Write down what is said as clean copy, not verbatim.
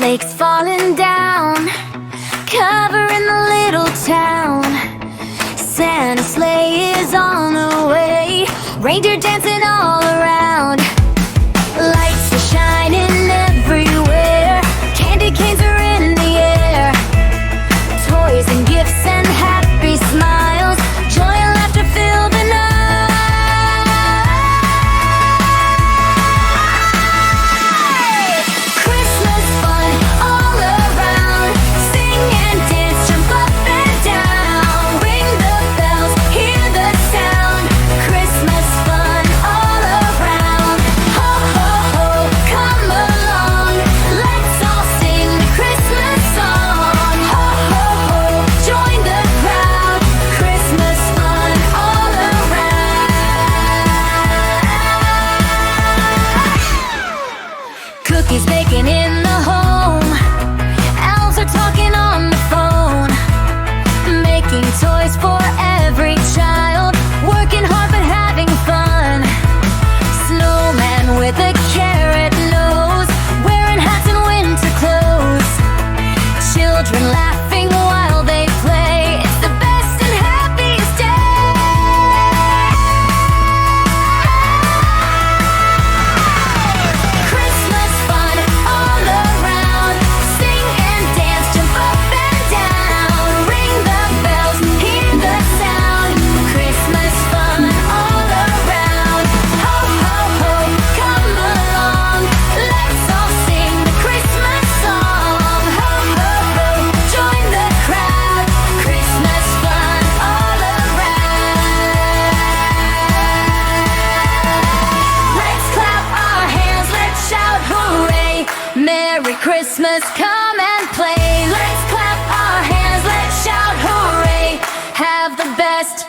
Snowflakes falling down, covering the little town. Santa's sleigh is on the way, reindeer dancing all around. Lights are shining everywhere, candy canes are in the air. Toys and gifts and happy smiles, joy and laughter fill the night. Christmas fun all around, sing and dance, jump up and down. Ring the bells, hear the sound. Christmas fun all around. Ho, ho, ho, come along, let's all sing the Christmas song. Ho, ho, ho, join the crowd. Christmas fun all around. Cookies baking in the home, elves are talking on the phone, making toys for every child, working hard but having fun. Snowman with a carrot nose, wearing hats and winter clothes. Children laughing while they play, it's the best and happiest day. Christmas fun all around, sing and dance, jump up and down. Ring the bells, hear the sound. Christmas fun all around. Ho, ho, ho, come along, let's all sing the Christmas song. Ho, ho, ho, join the crowd. Christmas fun all around. Let's clap our hands, let's shout hooray. Merry Christmas, come and play. Let's clap our hands, let's shout hooray. Have the best